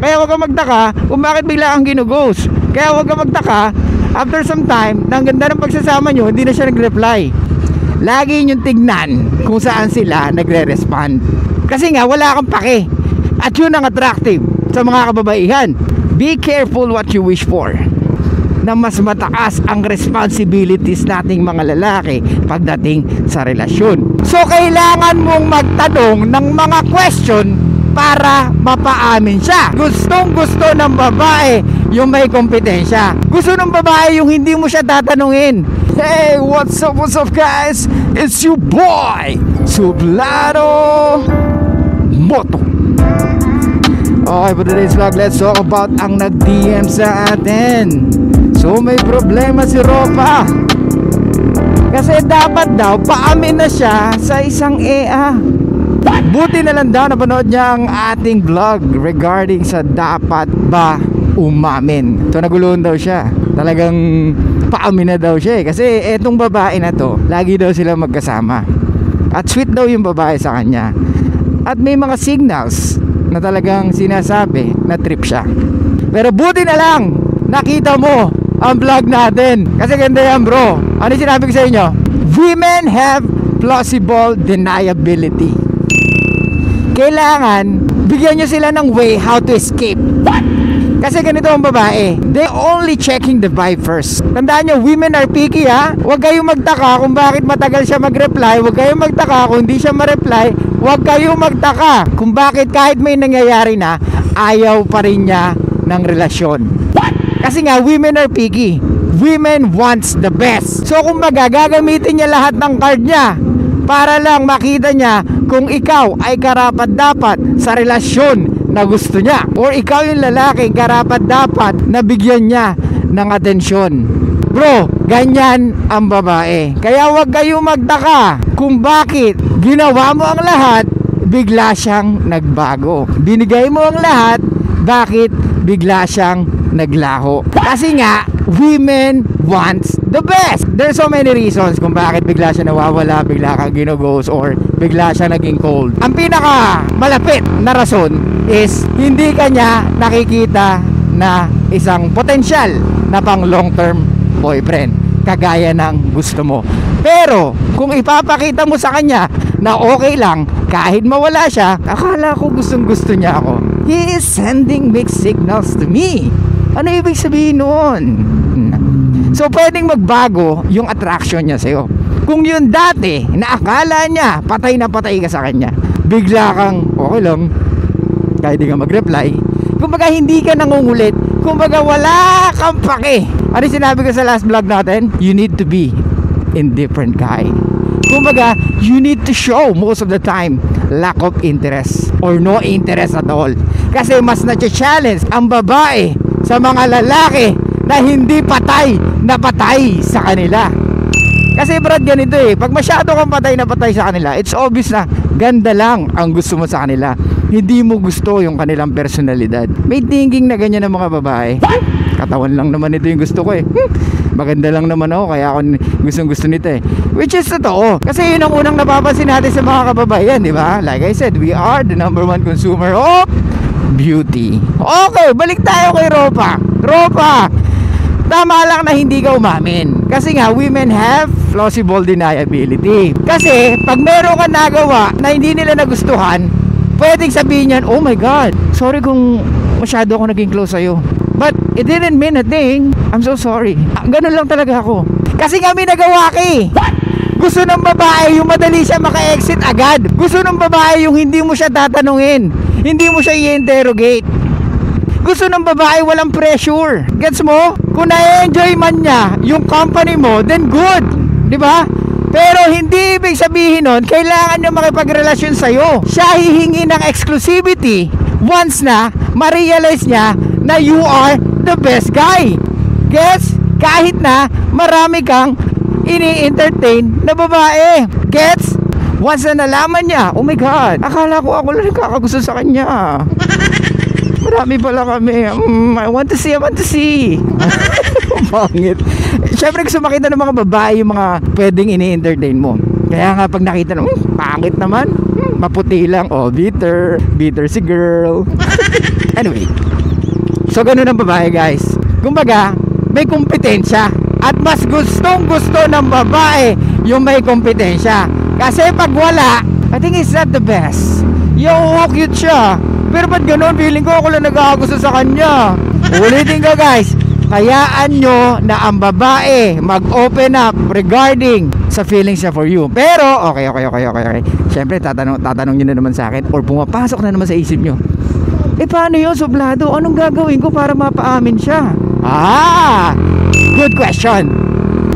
Kaya huwag kang magtaka kung bakit bigla kang ginughost. Kaya huwag kang magtaka, after some time, na ang ganda ng pagsasama nyo, hindi na siya nag-reply. Lagi nyo tignan kung saan sila nagre-respond. Kasi nga, wala kang pake. At yun ang attractive sa mga kababaihan. Be careful what you wish for. Na mas mataas ang responsibilities nating mga lalaki pagdating sa relasyon. So kailangan mong magtanong ng mga question para mapaamin siya. Gustong gusto ng babae yung may kompetensya. Gusto ng babae yung hindi mo siya tatanungin. Hey, what's up guys? It's your boy Sublado Moto. Okay, for today's vlog, let's talk about ang nag-DM sa atin. So may problema si Ropa. Kasi dapat daw paamin na siya sa isang EA. Buti na lang daw napanood niya ang ating vlog regarding sa dapat ba umamin. So naguluhan daw siya. Talagang paamin na daw siya kasi etong babae na to, lagi daw sila magkasama. At sweet daw yung babae sa kanya. At may mga signals na talagang sinasabi na trip siya. Pero buti na lang nakita mo ang vlog natin. Kasi ganda yan, bro. Ano sinabi ko sa inyo? Women have plausible deniability. Kailangan bigyan nyo sila ng way how to escape. Kasi ganito ang babae, they only checking the vibe first. Tandaan nyo, women are picky, ha. Huwag kayong magtaka kung bakit matagal siya mag-reply. Huwag kayong magtaka kung hindi siya ma-reply. Huwag kayong magtaka kung bakit kahit may nangyayari na, ayaw pa rin niya ng relasyon. Kasi nga, women are picky. Women wants the best. So kung gagamitin niya lahat ng card niya para lang makita niya kung ikaw ay karapat-dapat sa relasyon na gusto niya, or ikaw yung lalaki karapat-dapat na bigyan niya ng atensyon. Bro, ganyan ang babae. Kaya huwag kayong magtaka kung bakit ginawa mo ang lahat, bigla siyang nagbago. Binigay mo ang lahat, bakit bigla siyang naglaho? Kasi nga, women wants the best. There's so many reasons kung bakit bigla siya nawawala, bigla kang ginughost, or bigla siya naging cold. Ang pinaka malapit na rason is hindi kanya nakikita na isang potensyal na pang long term boyfriend kagaya ng gusto mo. Pero kung ipapakita mo sa kanya na okay lang kahit mawala siya, akala ko gustong gusto niya ako. He is sending mixed signals to me. Ano ibig sabihin nun? So pwedeng magbago yung attraction niya sa'yo. Kung yun dati na akala niya patay na patay ka sa kanya, bigla kang okay lang kahit di ka mag-reply, kumbaga hindi ka nangungulit, kumbaga wala kang pake. Ano sinabi ko sa last vlog natin? You need to be indifferent guy. Kumbaga, you need to show most of the time lack of interest or no interest at all. Kasi mas na-challenge ang babae sa mga lalaki na hindi patay na patay sa kanila. Kasi Brad, ganito pag masyado kang patay na patay sa kanila, it's obvious na ganda lang ang gusto mo sa kanila, hindi mo gusto yung kanilang personalidad. May thinking na ganyan ng mga babae. Katawan lang naman ito yung gusto ko maganda lang naman ako, kaya ako gustong gusto nito which is totoo. Kasi yun ang unang napapansin natin sa mga kababaihan, di ba? Like I said, we are the #1 consumer of beauty. Okay, balik tayo kay Ropa. Ropa, tama lang na hindi ka umamin. Kasi nga, women have plausible deniability. Kasi pag meron ka nagawa na hindi nila nagustuhan, pwedeng sabihin yan, oh my God, sorry kung masyado ako naging close sa'yo, but it didn't mean a thing. I'm so sorry. Ganun lang talaga ako. Kasi nga may nagawa ka Gusto ng babae yung madali siya maka-exit agad. Gusto ng babae yung hindi mo siya tatanungin, hindi mo siya i-interrogate. Gusto ng babae walang pressure. Gets mo? Kung na-enjoy man niya yung company mo, then good, di ba? Pero hindi ibig sabihin nun kailangan niya makipagrelasyon sa'yo. Siya hihingi ng exclusivity once na ma-realize niya na you are the best guy. Gets? Kahit na marami kang ini-entertain na babae. Gets? Once na nalaman niya, oh my God, akala ko ako lang kakagusto sa kanya. Marami pala kami. I want to see. Pangit. Siyempre gusto makita ng mga babae yung mga pwedeng ini-entertain mo. Kaya nga pag nakita na, pangit naman, maputi lang. Oh, bitter si girl. Anyway, So ganun ang babae, guys. Kumbaga, may kompetensya. At mas gustong gusto ng babae yung may kompetensya. Kasi pag wala, I think it's not the best. Yo, cute siya. Pero ba't ganun? Feeling ko ako lang nag-aagusto sa kanya. Ulitin ko, guys. Hayaan nyo na ang babae mag-open up regarding sa feelings niya for you. Pero, okay. Siyempre, tatanong nyo na naman sa akin or pumapasok na naman sa isip nyo. Paano yun, sublado? Anong gagawin ko para mapaamin siya? Good question.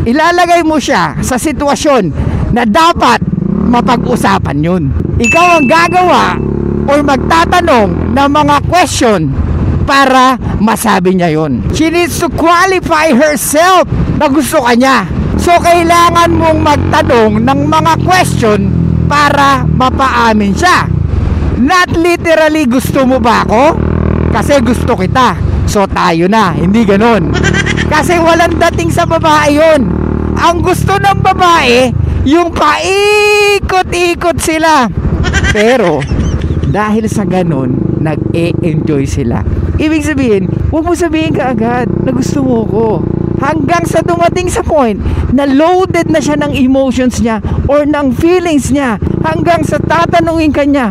Ilalagay mo siya sa sitwasyon na dapat mapag-usapan yun. Ikaw ang gagawa or magtatanong ng mga question para masabi niya yun. She needs to qualify herself na gusto ka niya. So kailangan mong magtanong ng mga question para mapaamin siya. Not literally gusto mo ba ako? Kasi gusto kita. So tayo na, hindi ganon. Kasi walang dating sa babae yun. Ang gusto ng babae, yung paikot-ikot sila. Pero dahil sa ganon, nag-e-enjoy sila. Ibig sabihin, huwag mo sabihin ka agad na gusto mo ko. Hanggang sa dumating sa point na loaded na siya ng emotions niya or ng feelings niya. Hanggang sa tatanungin ka niya,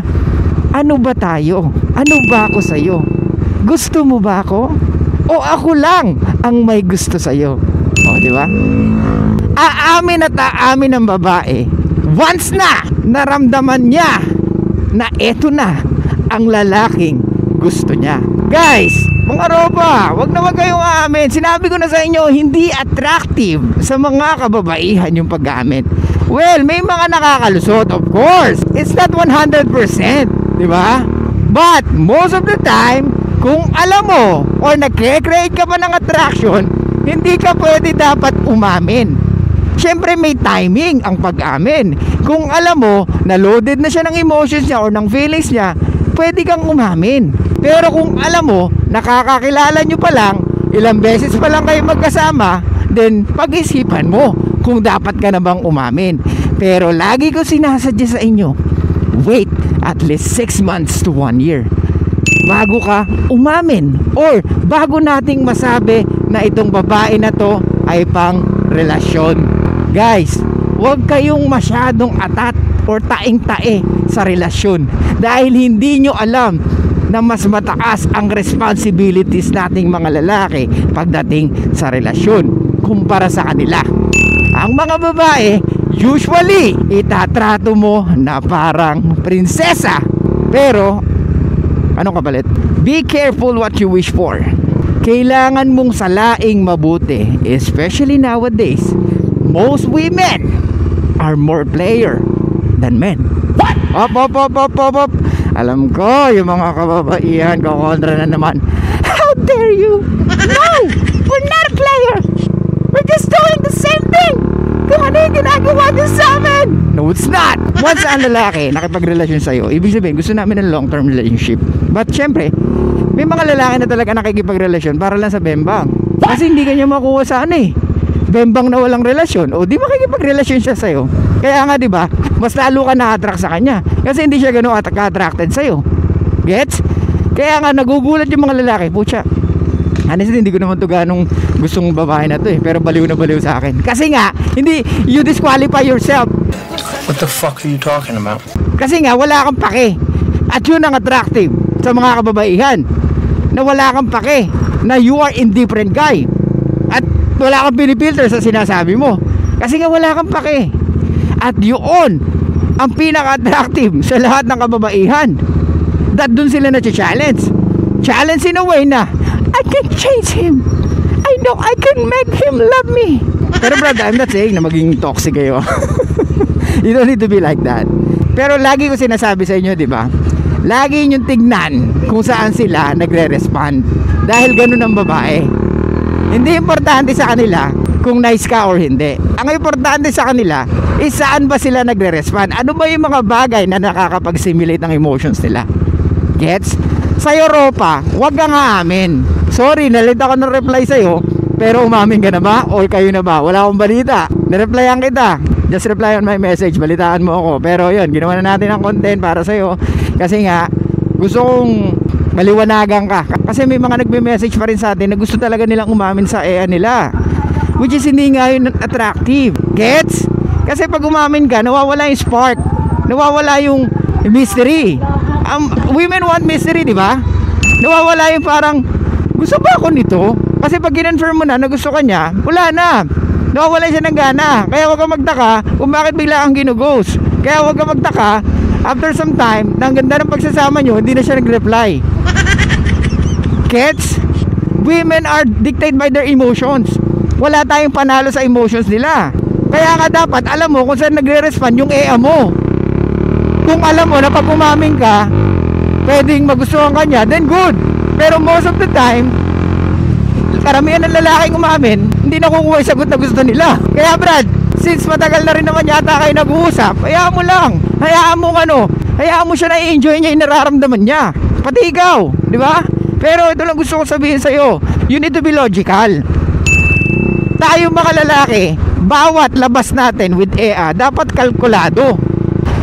ano ba tayo? Ano ba ako sa'yo? Gusto mo ba ako? O ako lang ang may gusto sa'yo? O, di ba? Aamin at aamin ng babae once na naramdaman niya na eto na ang lalaking gusto niya. Guys, mga roba, wag kayong aamin. Sinabi ko na sa inyo, hindi attractive sa mga kababaihan yung pag-aamin. Well, may mga nakakalusot, of course. It's not 100%, di ba? But most of the time, kung alam mo or nag-create ka pa ng attraction, hindi ka pwede dapat umamin. Siyempre may timing ang pag-amin. Kung alam mo na loaded na siya ng emotions niya or ng feelings niya, pwede kang umamin. Pero kung alam mo, nakakakilala nyo pa lang, ilang beses pa lang kayo magkasama, then pag-isipan mo kung dapat ka na bang umamin. Pero lagi ko sinasadya sa inyo, wait at least 6 months to 1 year bago ka umamin or bago nating masabi na itong babae na to ay pang relasyon. Guys, huwag kayong masyadong atat or taing-tae sa relasyon dahil hindi nyo alam na mas mataas ang responsibilities nating mga lalaki pagdating sa relasyon kumpara sa kanila. Ang mga babae, usually, itatrato mo na parang prinsesa. Pero, anong kapalit? Be careful what you wish for. Kailangan mong salaing mabuti, especially nowadays. Most women are more player than men. What? Op. Alam ko, yung mga kababaihan kontra na naman. How dare you? No! We're not a player! We're just doing the same thing! Kung ano yung ginagawa din sa amin! No, it's not! Once ang lalaki nakipagrelasyon sa'yo, ibig sabihin, gusto namin ng long-term relationship. But syempre, may mga lalaki na talaga nakikipagrelasyon para lang sa bembang. Kasi hindi kanya makuha sa ano eh. Bembang na walang relasyon. O di makikipagrelasyon siya sa'yo. Kaya nga di ba, mas lalo ka na-attract sa kanya. Kasi hindi siya gano'n attracted sa'yo. Gets? Kaya nga nagugulat yung mga lalaki. Pucha, honestly hindi ko naman to ganong gustong babae na to eh. Pero baliw na baliw sa akin. Kasi nga, hindi, you disqualify yourself. What the fuck are you talking about? Kasi nga, wala kang pake. At yun ang attractive sa mga kababaihan. Na wala kang pake. Na you are indifferent guy. At wala kang pinipilter sa sinasabi mo. Kasi nga wala kang pake. At yun ang pinaka-attractive sa lahat ng kababaihan. That dun sila na-challenge. Challenge in a way na I can change him. I know I can make him love me. Pero brother, I'm not saying na maging toxic kayo. You don't need to be like that. Pero lagi ko sinasabi sa inyo, di ba? Lagi nyo tignan kung saan sila nagre-respond. Dahil ganun ang babae. Hindi importante sa kanila kung nice ka or hindi. Ang importante sa kanila is saan ba sila nagre-respond. Ano ba yung mga bagay na nakakapag-simulate ng emotions nila. Gets? Sa Europa, wag kang aamin. Sorry, nalita ko ng reply sa'yo, pero umamin ka na ba? O kayo na ba? Wala akong balita. Nireplyan kita. Just reply on my message. Balitaan mo ako. Pero yun, ginawa na natin ang content para sa'yo. Kasi nga, gusto kong maliwanagan ka. Kasi may mga nagme-message pa rin sa atin na gusto talaga nilang umamin sa EA nila, which is hindi nga yun attractive. Gets? Kasi pag umamin ka, nawawala yung spark, nawawala yung mystery. Women want mystery, di ba? Nawawala yung parang, gusto ba ako nito? Kasi pag kinonfirm mo na gusto ka niya, wala na, nawawala siya ng gana. Kaya huwag ka magtaka kung bakit bigla kang ginughost. Kaya huwag ka magtaka, after some time, na ang ganda ng pagsasama nyo, hindi na siya nag-reply. Gets? Women are dictated by their emotions. Wala tayong panalo sa emotions nila. Kaya nga dapat alam mo kung saan nagre-respond yung EA mo. Kung alam mo na pag umamin ka, pwedeng magustuhan ka niya, then good. Pero most of the time, karamihan ng lalaking umamin, hindi nakukuha yung sagot na gusto nila. Kaya Brad, since matagal na rin naman yata kayo nag-uusap, hayaan mo lang. Hayaan mo siya na i-enjoy niya yung nararamdaman niya. Pati ikaw, di ba? Pero ito lang gusto ko sabihin sa'yo, you need to be logical. Tayo mga lalaki, bawat labas natin with EA, dapat kalkulado.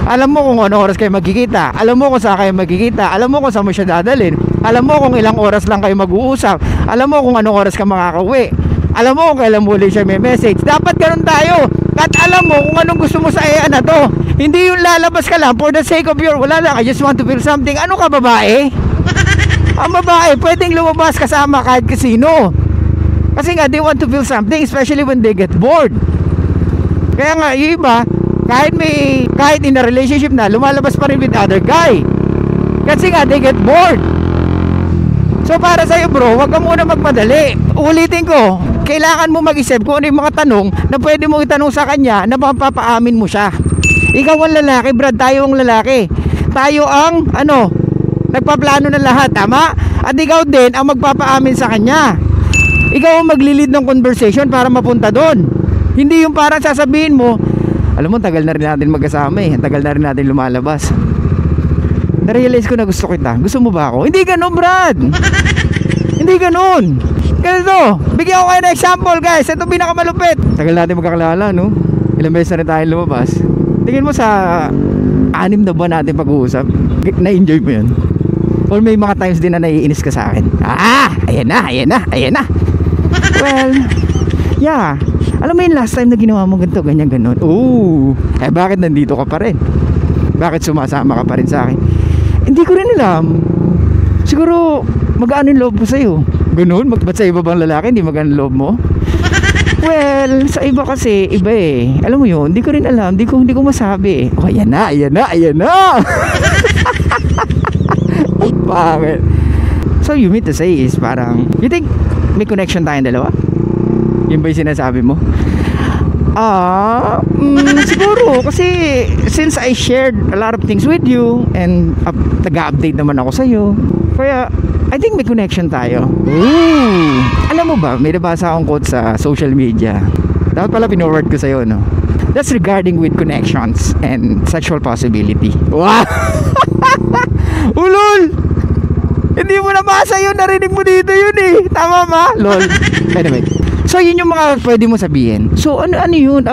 Alam mo kung ano oras kayo magkikita, alam mo kung saan kayo magkikita, alam mo kung saan mo siya dadalhin, alam mo kung ilang oras lang kayo mag-uusap, alam mo kung anong oras ka makakauwi, alam mo kung kailan muli siya may message. Dapat ganun tayo. At alam mo kung anong gusto mo sa EA na to. Hindi yung lalabas ka lang for the sake of your, wala lang, I just want to feel something. Ano ka, babae? Ang babae, pwedeng lumabas kasama kahit kasino. Kasi nga, they want to feel something, especially when they get bored. Kaya nga, yung iba, kahit in a relationship na, lumalabas pa rin with other guy. Kasi nga, they get bored. So para sa'yo bro, wag ka muna magmadali. Ulitin ko, kailangan mo mag-isip kung ano yung mga tanong na pwede mo itanong sa kanya na mapapaamin mo siya. Ikaw ang lalaki, Brad, tayo ang lalaki. Tayo ang, nagpaplano ng lahat, tama? At ikaw din ang magpapaamin sa kanya. Ikaw ang maglilid ng conversation para mapunta doon. Hindi yung parang sasabihin mo, alam mo, tagal na rin natin magkasama eh. Tagal na rin natin lumalabas. Na-realize ko na gusto kita. Gusto mo ba ako? Hindi ganun, Brad. Hindi ganun. Ganito, bigyan ko kayo ng example, guys. Ito pinakamalupit. Tagal natin magkakalala, no? Ilang beses na rin tayo lumabas. Tingin mo sa 6 na buwan natin pag-uusap, na-enjoy mo yun? Or may mga times din na naiinis ka sa akin? Ayan na. Well, yeah. Alam mo yung last time na ginawa mo ganito, ganyan, ganon. Bakit nandito ka pa rin? Bakit sumasama ka pa rin sa akin? Hindi ko rin alam. Siguro, mag-ano yung loob ko sa'yo? Ganon? Ba't sa iba bang lalaki, hindi mag-ano loob mo? Well, sa iba kasi, iba eh. Alam mo yun, hindi ko rin alam. Hindi ko masabi eh. Ayan na. Bakit? So, you mean to say is parang, you think may connection tayong dalawa? Yun ba yung sinasabi mo? Siguro kasi since I shared a lot of things with you and nag-update naman ako sa'yo, kaya I think may connection tayo. Alam mo ba, may nabasa akong quote sa social media. Dapat pala pinorward ko sa'yo, no? That's regarding with connections and sexual possibility. Wow! Ulol! Hindi mo nabasa yun, narinig mo dito yun eh. Tama ba? Lol. Anyway, so yun yung mga pwede mo sabihin. So ano yun?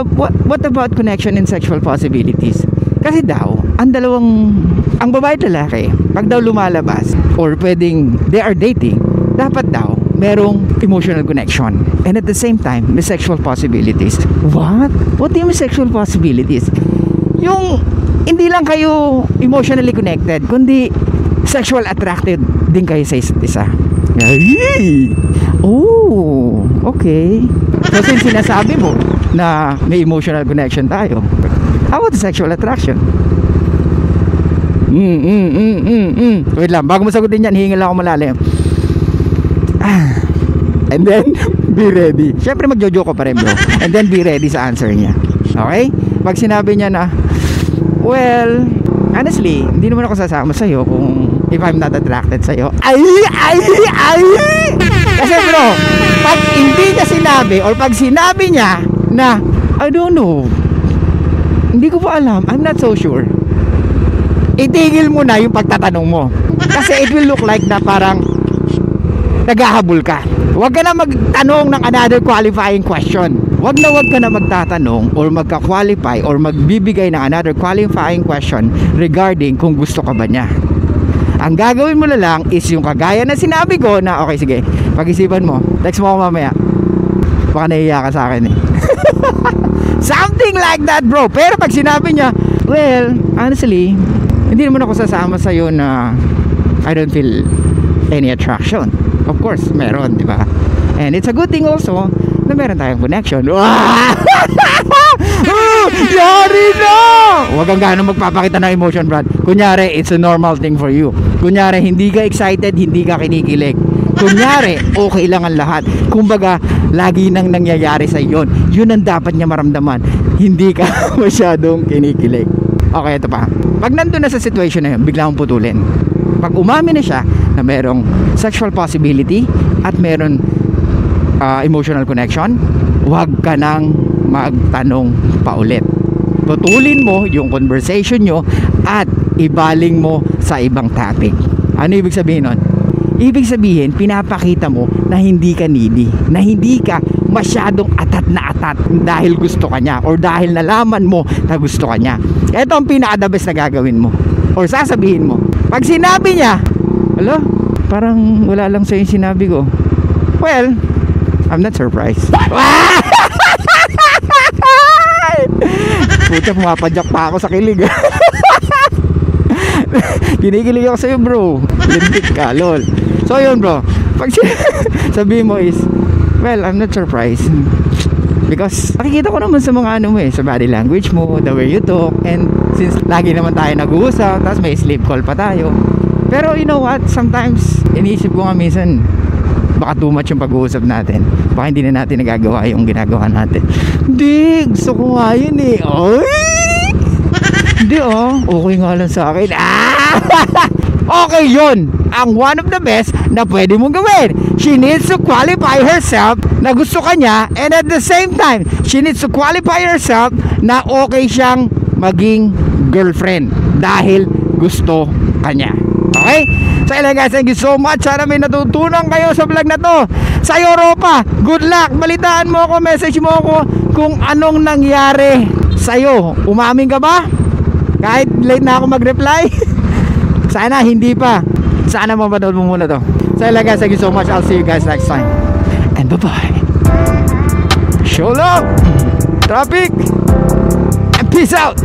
What about connection and sexual possibilities? Kasi daw, ang babae at lalaki, pag daw lumalabas or pwedeng they are dating, dapat daw merong emotional connection and at the same time may sexual possibilities. What? What do you mean sexual possibilities? Yung hindi lang kayo emotionally connected, kundi sexual attracted din kayo sa isa't isa. Ay! Oh, okay. So since sinasabi mo na may emotional connection tayo, how about the sexual attraction? Wait lang, bago mo sagutin yan, hihingal ako malalim. And then, be ready. Siyempre magjojoke ko pa rin bro. And then be ready sa answer niya. Okay? Pag sinabi niya na, well, honestly, hindi naman ako sasama sa'yo kung if I'm not attracted sa'yo. Ay! Kasi bro, pag hindi niya sinabi or pag sinabi niya na, I don't know, hindi ko pa alam, I'm not so sure, itigil mo na yung pagtatanong mo. Kasi it will look like na parang naghahabol ka. Huwag ka na magtanong ng another qualifying question. Huwag ka na magtatanong or magka-qualify or magbibigay ng another qualifying question regarding kung gusto ka ba niya. Ang gagawin mo na lang is yung kagaya na sinabi ko na okay sige, pag-isipan mo, text mo ako mamaya. Baka nahiya ka sa akin eh. Something like that, bro. Pero pag sinabi niya, well, honestly, hindi naman ako sasama sa'yo na I don't feel any attraction. Of course, meron, di ba? And it's a good thing also na meron tayong connection. Yari na! Huwag kang gano'ng magpapakita ng emotion, Brad. Kunyari, it's a normal thing for you. Kunyari, hindi ka excited, hindi ka kinikilig. Kunyari, okay lang ang lahat. Kumbaga, lagi nang nangyayari sa yun. Yun ang dapat niya maramdaman. Hindi ka masyadong kinikilig. Okay, ito pa. Pag nandun na sa situation na yun, bigla mong putulin. Pag umamin na siya na merong sexual possibility at meron emotional connection, huwag ka nang magtanong paulit. Putulin mo yung conversation nyo at ibaling mo sa ibang topic. Ano ibig sabihin nun? Ibig sabihin, pinapakita mo na hindi ka needy, na hindi ka masyadong atat na atat dahil gusto ka niya or dahil nalaman mo na gusto ka niya. Ito ang pinaka-the best na gagawin mo or sasabihin mo. Pag sinabi niya, alo, parang wala lang sa'yo yung sinabi ko. Well, I'm not surprised. Puta, pumapadyak pa ako sa kilig. Kinikilig ako sa'yo, bro. Lintik ka, lol. So yun, bro. Pag sabihin mo is, well, I'm not surprised. Because nakikita ko naman sa mga ano mo eh, sa body language mo, the way you talk. And since lagi naman tayo nag-uusap, tapos may sleep call pa tayo. Pero you know what, sometimes iniisip ko nga minsan, baka too much yung pag-uusap natin. Baka hindi na natin nagagawa yung ginagawa natin. Hindi, gusto ko nga yun eh. Oy! Hindi okay nga lang sa akin. Okay yun. Ang one of the best na pwede mong gawin. She needs to qualify herself na gusto ka niya, and at the same time, she needs to qualify herself na okay siyang maging girlfriend dahil gusto ka niya. Okay? So anyway guys, thank you so much. Sana may natutunan kayo sa vlog na to. Sa Europa, good luck. Balitaan mo ako, message mo ako kung anong nangyari sa'yo. Umamin ka ba? Kahit late na ako mag-reply? Sana hindi pa. Sana mapanood mo muna to. So anyway guys, thank you so much. I'll see you guys next time. And bye-bye. Show love, traffic, and peace out.